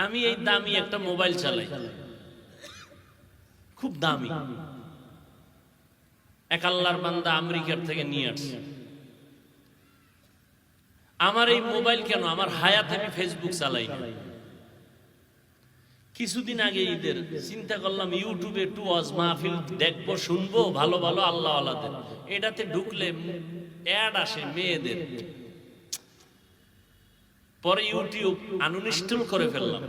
আমি এই দামি একটা মোবাইল চালাই, খুব দামি, এক আল্লাহর বান্দা আমেরিকার থেকে নিয়ে আসছে। আমার এই মোবাইল কেন, আমার হায়াতে আমি ফেসবুক চালাই না। কিছুদিন আগে ঈদের চিন্তা করলাম ইউটিউবে একটু ওয়াজ মাহফিল দেখবো, শুনবো, ভালো ভালো আল্লাহ আল্লাহদের। এটাতে ঢুকলে অ্যাড আসে মেয়েদের। পরে ইউটিউব আনইনস্টল করে ফেললাম।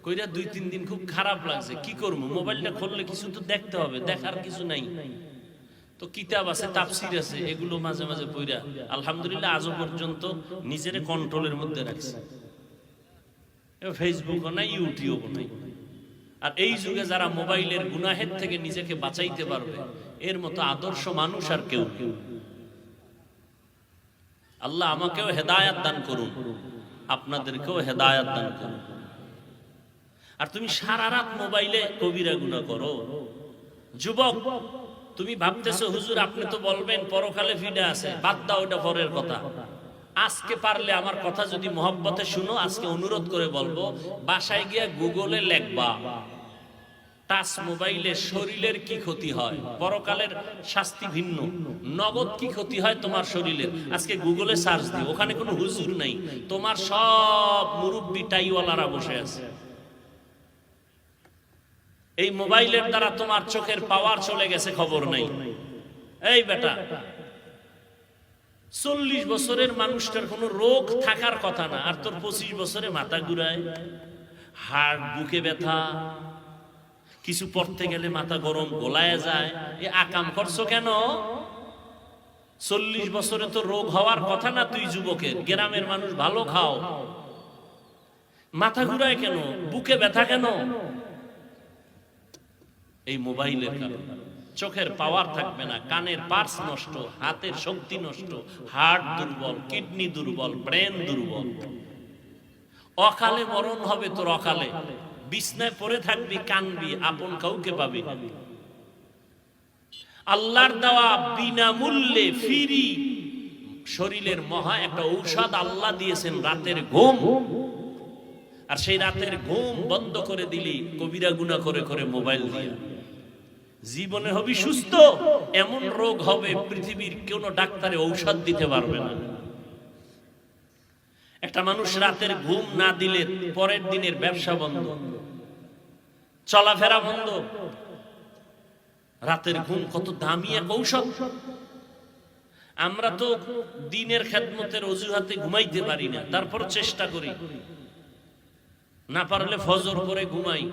কইরা 2-3 দিন খুব খারাপ লাগছে। কি করবো, মোবাইলটা খুললে কিছু তো দেখতে হবে, দেখার কিছু নাই। তো কিতাব আছে, তাফসির আছে, এগুলো মাঝে মাঝে পড়া আলহামদুলিল্লাহ আজও পর্যন্ত নিজের কন্ট্রোলের মধ্যে রাখছে। ফেসবুকও নাই, ইউটিউবও নাই। আর এই যুগে যারা মোবাইলের গুনাহের থেকে নিজেকে বাঁচাইতে পারবে, এর মতো আদর্শ মানুষ আর কেউ নেই। আল্লাহ আমাকেও হেদায়াত দান করুন, আপনাদেরকেও হেদায়াত দান করুন। আর তুমি সারা রাত মোবাইলে কবিরা গুনাহ করো। যুবক, তুমি ভাবতেছো হুজুর আপনি তো বলবেন পরকালে ফিরে আছে, বাদ দাও, ওটা পরের কথা। আজকে পারলে আমার কথা যদি মহব্বতে শুনো, আজকে অনুরোধ করে বলবো, বাসায় গিয়ে গুগলে লেখবা টাচ মোবাইলে শরীরের কি ক্ষতি হয়, পরকালের শাস্তি ভিন্ন, নগদ কি ক্ষতি হয় তোমার শরীরের। আজকে গুগলে সার্চ দিও, ওখানে কোনো হুজুর নাই, তোমার সব মুরব্বি টাইওয়ালারা বসে আছে। এই মোবাইলের দ্বারা তোমার চোখের পাওয়ার চলে গেছে, খবর নাই। এই বেটা, 40 বছরের মানুষটার কোনো রোগ থাকার কথা না, আর তোর 25 বছরে মাথা ঘুরায়, হাড়, বুকে ব্যথা, কিছু পড়তে গেলে মাথা গরম, গোলায় যায়। এ আকাম করছো কেন? 40 বছরে তো রোগ হওয়ার কথা না। তুই যুবকের, গ্রামের মানুষ ভালো খাও, মাথা ঘুরায় কেন, বুকে ব্যথা কেন? এই মোবাইলের কারণে চোখের পাওয়ার থাকবে না, কানের পার্স নষ্ট, হাতের শক্তি নষ্ট, হার্ট দুর্বল, কিডনি দুর্বল, ব্রেন দুর্বল। অকালে মরণ হবে তোর, অকালে বিছনায় পড়ে থাকবি, কানবি, আপন কাউকে পাবি না। আল্লাহর দেওয়া বিনামূল্যে ফ্রি শরীরের মহা একটা ঔষধ আল্লাহ দিয়েছেন, রাতের ঘুম। আর সেই রাতের ঘুম বন্ধ করে দিলি কবিরা গুনাহ করে করে মোবাইল দিয়ে, জীবনে হবি সুস্থ। এমন রোগ হবে পৃথিবীর কোন ডাক্তারে ঔষধ দিতে পারবে না। একটা মানুষ রাতের ঘুম না দিলে পরের দিনের ব্যবসা বন্ধ, চলাফেরা বন্ধ। রাতের ঘুম কত দামি এক ঔষধ। আমরা তো দিনের খেদমতের অজুহাতে ঘুমাইতে পারি না, তারপর চেষ্টা করি, না পারলে ফজর করে ঘুমাই।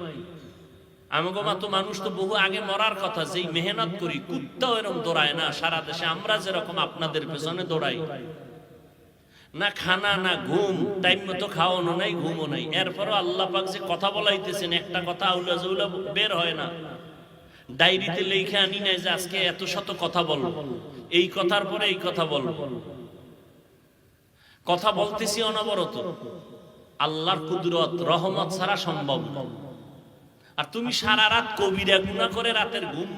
আমাগো মতো মানুষ তো বহু আগে মরার কথা, যেই মেহনত করি। কুত্তাও এরকম দৌড়ায় না সারা দেশে, আমরা যেরকম আপনাদের পেছনে দৌড়াই। না খানা, না ঘুম, টাইম মতো খাওয়ানো নাই, ঘুমও নাই। এরপরও আল্লাহ পাক যে কথা বলাইতেছেন, একটা কথা আউলা জউলা বের হয় না। ডায়েরিতে লেখা আনি নাই যে আজকে এত শত কথা বলবো, এই কথার পরে এই কথা বলবো। কথা বলতেছি অনবরত, আল্লাহর কুদরত রহমত ছাড়া সম্ভব না। আর তুমি সারা রাত কবিরা গুনাহ করে রাতের ঘুম